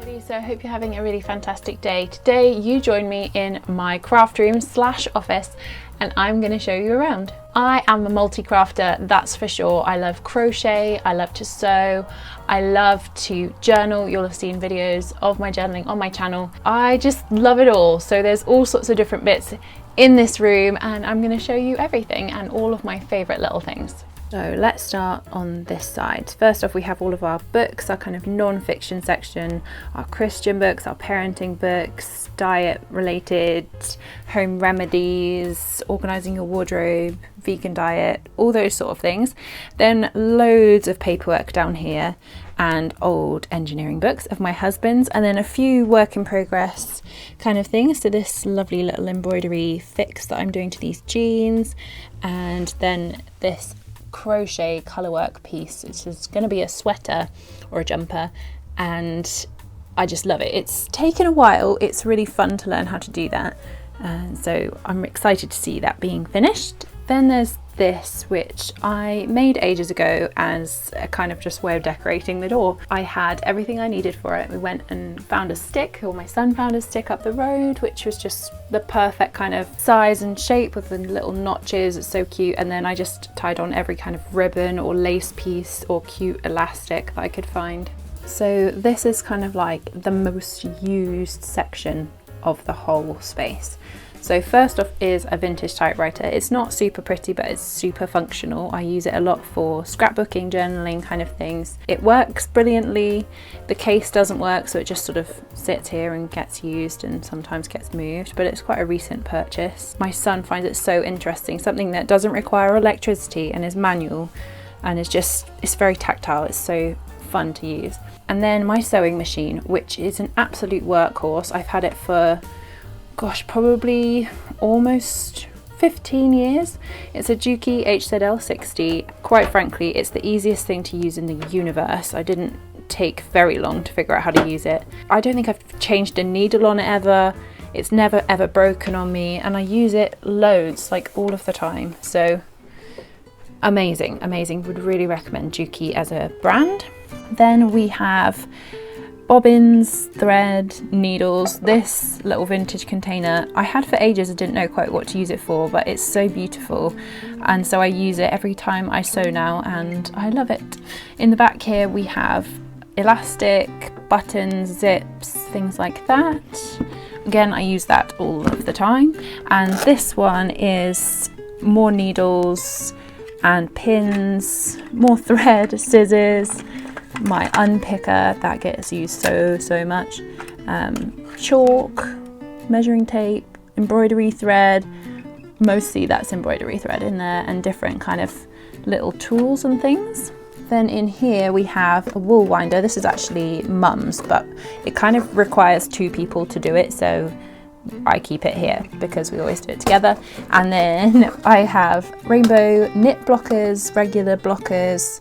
So I hope you're having a really fantastic day. Today you join me in my craft room / office and I'm going to show you around. I am a multi-crafter, that's for sure. I love crochet, I love to sew, I love to journal. You'll have seen videos of my journaling on my channel. I just love it all. So there's all sorts of different bits in this room and I'm going to show you everything and all of my favourite little things. So let's start on this side. First off, we have all of our books, our kind of non-fiction section, our Christian books, our parenting books, diet related, home remedies, organising your wardrobe, vegan diet, all those sort of things. Then loads of paperwork down here and old engineering books of my husband's, and then a few work in progress kind of things. So this lovely little embroidery fix that I'm doing to these jeans, and then this crochet colourwork piece, which is going to be a sweater or a jumper, and I just love it. It's taken a while, it's really fun to learn how to do that, and so I'm excited to see that being finished. Then there's this, which I made ages ago as a kind of just way of decorating the door. I had everything I needed for it. We went and found a stick, or my son found a stick up the road, which was just the perfect kind of size and shape with the little notches. It's so cute. And then I just tied on every kind of ribbon or lace piece or cute elastic that I could find. So this is kind of like the most used section of the whole space. So first off is a vintage typewriter. It's not super pretty, but it's super functional. I use it a lot for scrapbooking, journaling kind of things. It works brilliantly. The case doesn't work, so it just sort of sits here and gets used and sometimes gets moved, but it's quite a recent purchase. My son finds it so interesting, something that doesn't require electricity and is manual, and it's very tactile. It's so fun to use. And then my sewing machine, which is an absolute workhorse. I've had it for probably almost 15 years. It's a Juki HZL60. Quite frankly, it's the easiest thing to use in the universe. I didn't take very long to figure out how to use it. I don't think I've changed a needle on it ever. It's never ever broken on me, and I use it loads, like all of the time. So amazing. Would really recommend Juki as a brand. Then we have bobbins, thread, needles. This little vintage container I had for ages. I didn't know quite what to use it for, but it's so beautiful, and so I use it every time I sew now, and I love it. In the back here we have elastic, buttons, zips, things like that. Again, I use that all of the time. And this one is more needles and pins, more thread, scissors, my unpicker that gets used so much, chalk, measuring tape, embroidery thread, mostly that's embroidery thread in there, and different kind of little tools and things. Then in here we have a wool winder. This is actually Mum's, but it kind of requires two people to do it, so I keep it here because we always do it together. And then I have rainbow knit blockers, regular blockers,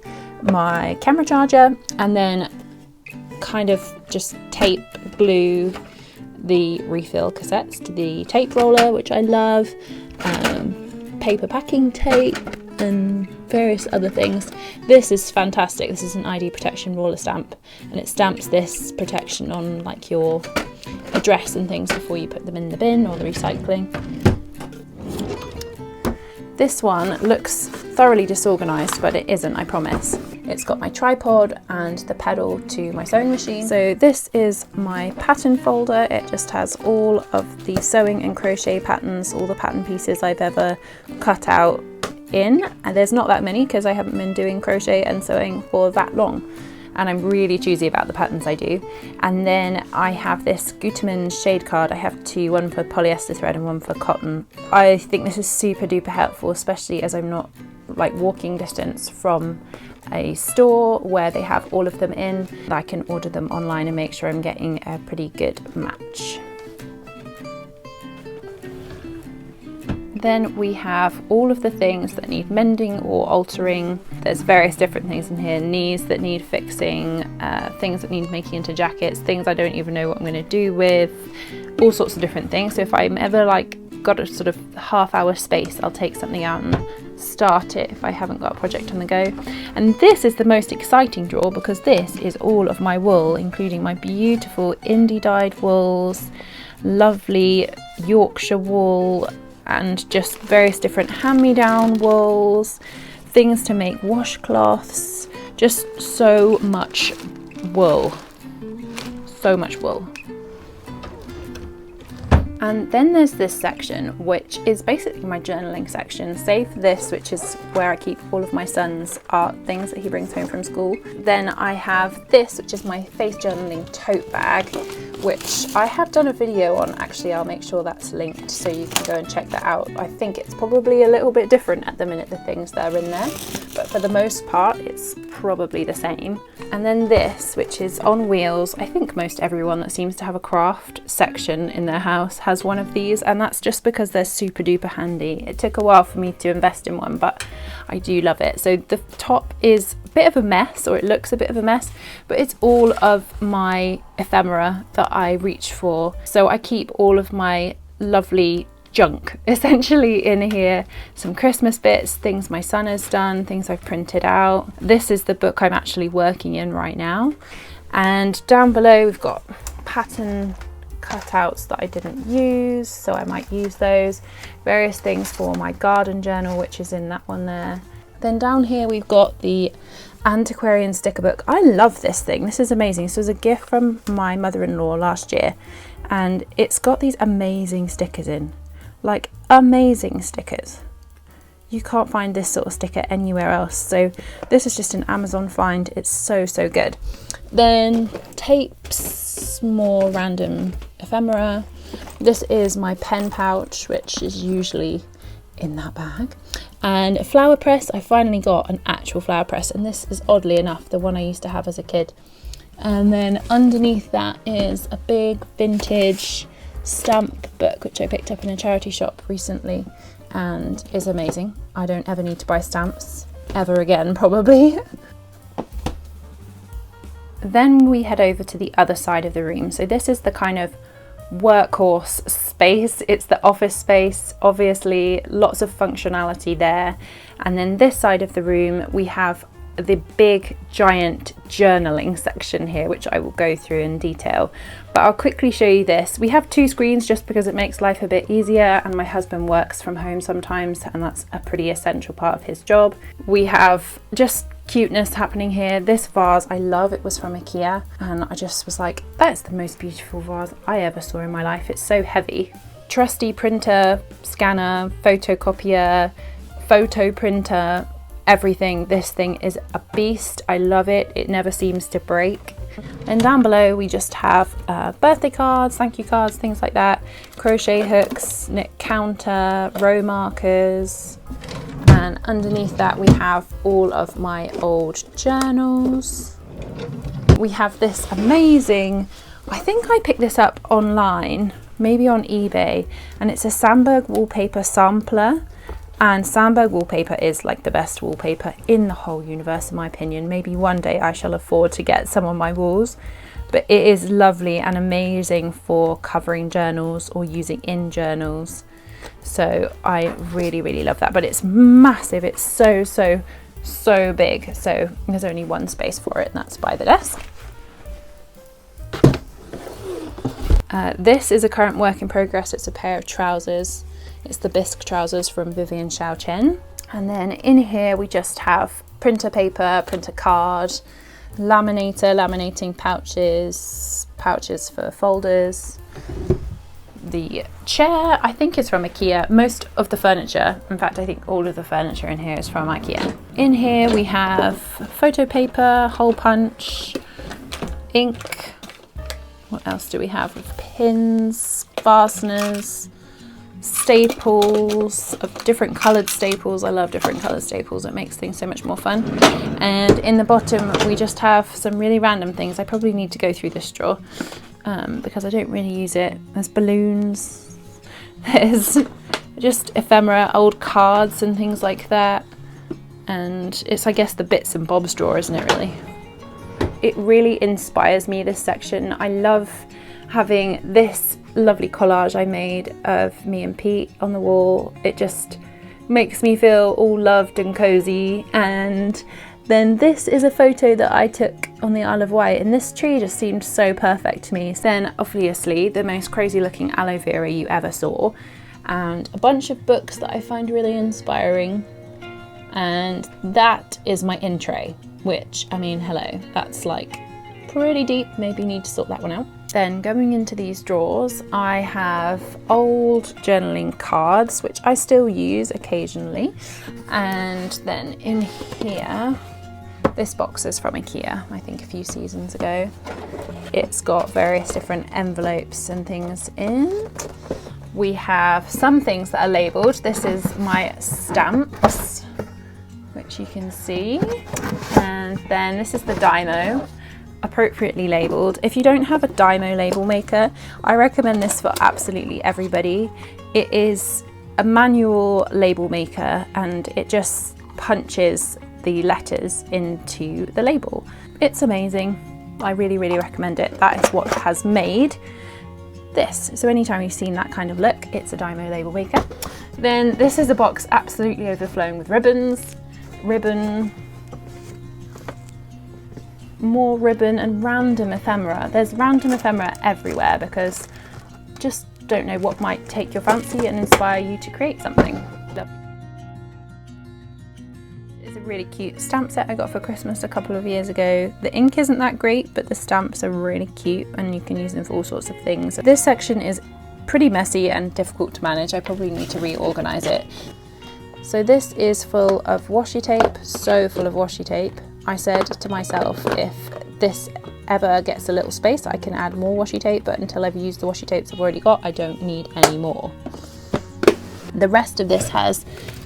my camera charger, and then kind of just tape glue the refill cassettes to the tape roller, which I love, paper packing tape and various other things. This is fantastic. This is an ID protection roller stamp, and it stamps this protection on like your address and things before you put them in the bin or the recycling. This one looks thoroughly disorganised, but it isn't, I promise. It's got my tripod and the pedal to my sewing machine. So this is my pattern folder. It just has all of the sewing and crochet patterns, all the pattern pieces I've ever cut out in. And there's not that many because I haven't been doing crochet and sewing for that long, and I'm really choosy about the patterns I do. And then I have this Gutermann shade card. I have two, one for polyester thread and one for cotton. I think this is super duper helpful, especially as I'm not like walking distance from a store where they have all of them in. I can order them online and make sure I'm getting a pretty good match. Then we have all of the things that need mending or altering. There's various different things in here, knees that need fixing, things that need making into jackets, things I don't even know what I'm going to do with, all sorts of different things. So if I'm ever like got a sort of half-hour space, I'll take something out and start it if I haven't got a project on the go. And this is the most exciting drawer because this is all of my wool, including my beautiful indie dyed wools, lovely Yorkshire wool, and just various different hand-me-down wools, things to make washcloths, just so much wool. So much wool. And then there's this section, which is basically my journaling section, save for this, which is where I keep all of my son's art things that he brings home from school. Then I have this, which is my face journaling tote bag, which I have done a video on. Actually, I'll make sure that's linked so you can go and check that out. I think it's probably a little bit different at the minute, the things that are in there, but for the most part, it's probably the same. And then this, which is on wheels. I think most everyone that seems to have a craft section in their house has one of these, and that's just because they're super duper handy. It took a while for me to invest in one, but I do love it. So the top is a bit of a mess, or it looks a bit of a mess, but it's all of my ephemera that I reach for. So I keep all of my lovely junk essentially in here, some Christmas bits, things my son has done, things I've printed out. This is the book I'm actually working in right now, and down below we've got pattern cutouts that I didn't use, so I might use those, various things for my garden journal, which is in that one there. Then down here we've got the antiquarian sticker book. I love this thing, this is amazing. This was a gift from my mother-in-law last year, and it's got these amazing stickers in. Like amazing stickers. You can't find this sort of sticker anywhere else. So this is just an Amazon find. It's so good. Then tapes, more random ephemera. This is my pen pouch, which is usually in that bag. And a flower press. I finally got an actual flower press, and this is oddly enough the one I used to have as a kid. And then underneath that is a big vintage stamp book, which I picked up in a charity shop recently and is amazing. I don't ever need to buy stamps ever again, probably. Then we head over to the other side of the room. So this is the kind of workhorse space. It's the office space, obviously, lots of functionality there. And then this side of the room, we have the big giant journaling section here, which I will go through in detail, but I'll quickly show you this. We have two screens just because it makes life a bit easier, and my husband works from home sometimes, and that's a pretty essential part of his job. We have just cuteness happening here. This vase I love, it was from Ikea, and I just was like, that's the most beautiful vase I ever saw in my life. It's so heavy. Trusty printer, scanner, photocopier, photo printer, everything. This thing is a beast. I love it. It never seems to break. And down below we just have birthday cards, thank you cards, things like that, crochet hooks, knit counter, row markers, and underneath that we have all of my old journals. We have this amazing, I think I picked this up online, maybe on eBay, and it's a Sandberg wallpaper sampler. And Sandberg wallpaper is like the best wallpaper in the whole universe, in my opinion. Maybe one day I shall afford to get some on my walls, but it is lovely and amazing for covering journals or using in journals. So I really love that, but it's massive. It's so big. So there's only one space for it, and that's by the desk. This is a current work in progress. It's a pair of trousers. It's the bisque trousers from Vivian Xiao Chen. And then in here we just have printer paper, printer card, laminator, laminating pouches, pouches for folders. The chair, I think, is from Ikea. Most of the furniture, in fact I think all of the furniture in here is from Ikea. In here we have photo paper, hole punch, ink. What else do we have? Pins, fasteners, staples, of different coloured staples. I love different coloured staples, it makes things so much more fun. And in the bottom we just have some really random things. I probably need to go through this drawer because I don't really use it. There's balloons, there's just ephemera, old cards and things like that, and it's, I guess, the bits and bobs drawer, isn't it, really? It really inspires me, this section. I love having this lovely collage I made of me and Pete on the wall. It just makes me feel all loved and cozy. And then this is a photo that I took on the Isle of Wight, and this tree just seemed so perfect to me. Then obviously the most crazy looking aloe vera you ever saw, and a bunch of books that I find really inspiring. And that is my in tray, which, I mean, hello, that's like pretty deep, maybe need to sort that one out. Then going into these drawers, I have old journaling cards, which I still use occasionally. And then in here, this box is from Ikea, I think a few seasons ago. It's got various different envelopes and things in. We have some things that are labelled. This is my stamps, which you can see. And then this is the Dymo, appropriately labelled. If you don't have a Dymo label maker, I recommend this for absolutely everybody. It is a manual label maker and it just punches the letters into the label. It's amazing. I really, really recommend it. That is what has made this. So anytime you've seen that kind of look, it's a Dymo label maker. Then this is a box absolutely overflowing with ribbons, more ribbon and random ephemera. There's random ephemera everywhere because just don't know what might take your fancy and inspire you to create something. It's a really cute stamp set I got for Christmas a couple of years ago. The ink isn't that great, but the stamps are really cute and you can use them for all sorts of things. This section is pretty messy and difficult to manage. I probably need to reorganize it. So this is full of washi tape, so full of washi tape. I said to myself, if this ever gets a little space, I can add more washi tape, but until I've used the washi tapes I've already got, I don't need any more. The rest of this has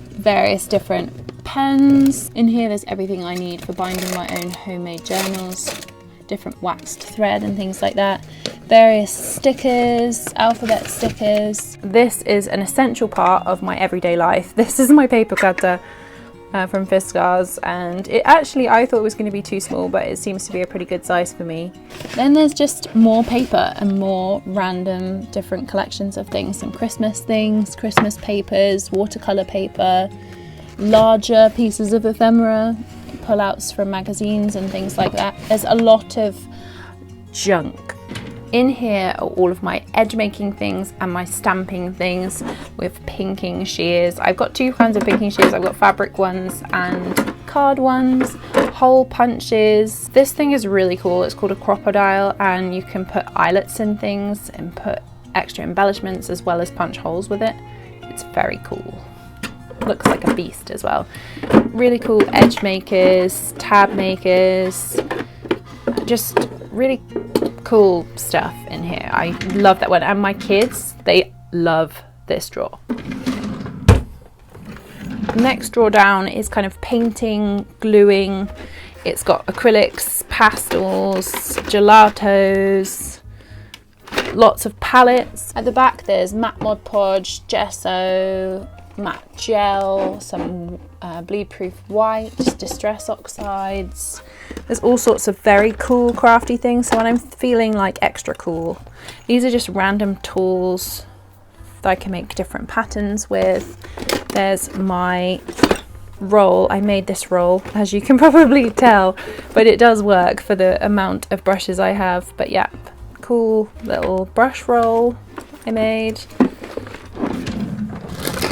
various different pens. In here there's everything I need for binding my own homemade journals, different waxed thread and things like that. Various stickers, alphabet stickers. This is an essential part of my everyday life. This is my paper cutter from Fiskars, and it actually, I thought it was going to be too small, but it seems to be a pretty good size for me. Then there's just more paper and more random different collections of things. Some Christmas things, Christmas papers, watercolour paper, larger pieces of ephemera, pullouts from magazines and things like that. There's a lot of junk. In here are all of my edge making things and my stamping things with pinking shears. I've got two kinds of pinking shears. I've got fabric ones and card ones, hole punches. This thing is really cool. It's called a crocodile, and you can put eyelets in things and put extra embellishments as well as punch holes with it. It's very cool. Looks like a beast as well. Really cool edge makers, tab makers, just really cool stuff in here. I love that one, and my kids, they love this drawer. Next drawer down is kind of painting, gluing. It's got acrylics, pastels, gelatos, lots of palettes. At the back there's matte Mod Podge, gesso, matte gel, some bleed proof white, distress oxides. There's all sorts of very cool crafty things. So when I'm feeling like extra cool, these are just random tools that I can make different patterns with. There's my roll. I made this roll, as you can probably tell, but it does work for the amount of brushes I have. But yeah, cool little brush roll I made.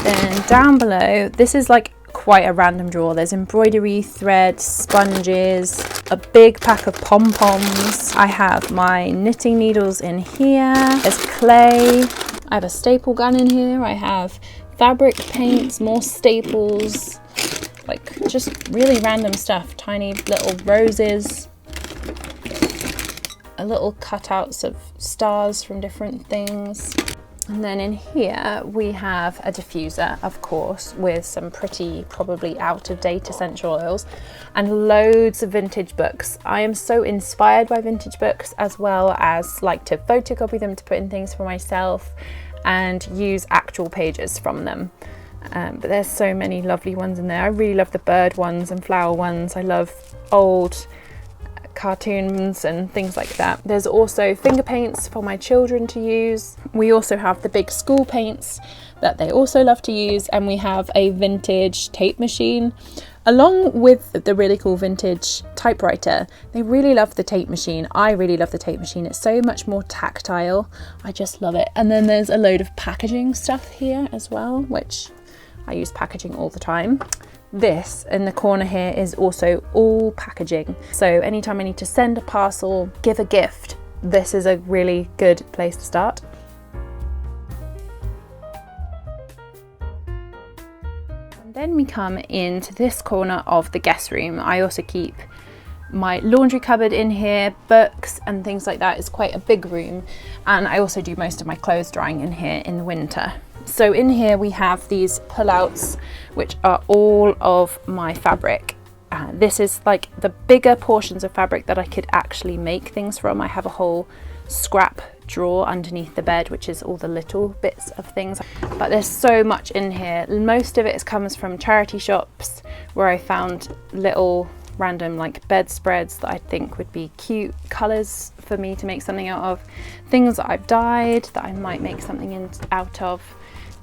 Then down below, this is like quite a random drawer. There's embroidery, thread, sponges, a big pack of pom-poms. I have my knitting needles in here. There's clay. I have a staple gun in here. I have fabric paints, more staples, like just really random stuff. Tiny little roses, a little cutouts of stars from different things. And then in here we have a diffuser, of course, with some pretty probably out of date essential oils and loads of vintage books. I am so inspired by vintage books, as well as like to photocopy them to put in things for myself and use actual pages from them. But there's so many lovely ones in there. I really love the bird ones and flower ones. I love old cartoons and things like that. There's also finger paints for my children to use. We also have the big school paints that they also love to use, and we have a vintage tape machine along with the really cool vintage typewriter. They really love the tape machine. I really love the tape machine. It's so much more tactile. I just love it. And then there's a load of packaging stuff here as well, which I use packaging all the time. This in the corner here is also all packaging. So anytime I need to send a parcel, give a gift, this is a really good place to start. Then we come into this corner of the guest room. I also keep my laundry cupboard in here, books and things like that. It's quite a big room, and I also do most of my clothes drying in here in the winter. So in here we have these pullouts, which are all of my fabric. This is like the bigger portions of fabric that I could actually make things from. I have a whole scrap drawer underneath the bed, which is all the little bits of things, but there's so much in here. Most of it comes from charity shops where I found little random like bedspreads that I think would be cute colours for me to make something out of, things that I've dyed that I might make something out of.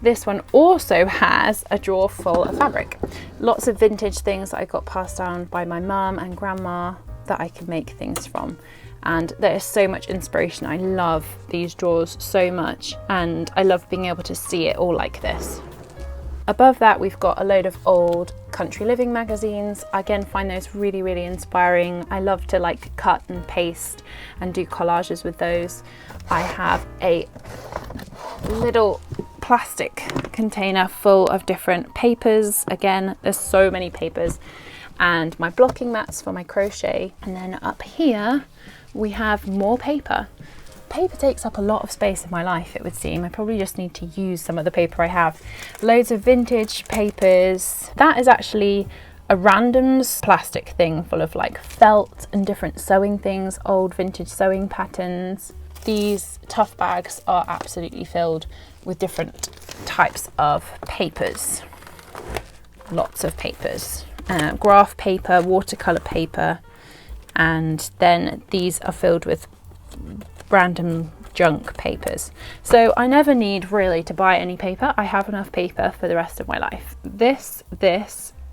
This one also has a drawer full of fabric, lots of vintage things that I got passed down by my mum and grandma that I can make things from. And there is so much inspiration. I love these drawers so much, and I love being able to see it all like this. Above that we've got a load of old country living magazines. I again find those really, really inspiring. I love to like cut and paste and do collages with those. I have a little plastic container full of different papers. Again, there's so many papers, and my blocking mats for my crochet. And then up here we have more paper. Paper takes up a lot of space in my life, it would seem. I probably just need to use some of the paper I have. Loads of vintage papers. That is actually a randoms plastic thing full of like felt and different sewing things, old vintage sewing patterns. These tough bags are absolutely filled with different types of papers. Lots of papers. Graph paper, watercolour paper, and then these are filled with random junk papers. So I never need really to buy any paper. I have enough paper for the rest of my life. This,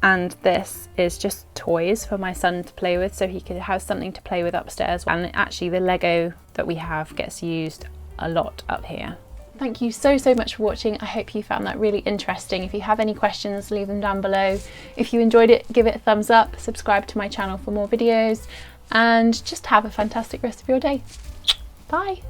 and this is just toys for my son to play with, so he could have something to play with upstairs. And actually the Lego that we have gets used a lot up here. Thank you so much for watching. I hope you found that really interesting. If you have any questions, leave them down below. If you enjoyed it, give it a thumbs up, subscribe to my channel for more videos, and just have a fantastic rest of your day. Bye.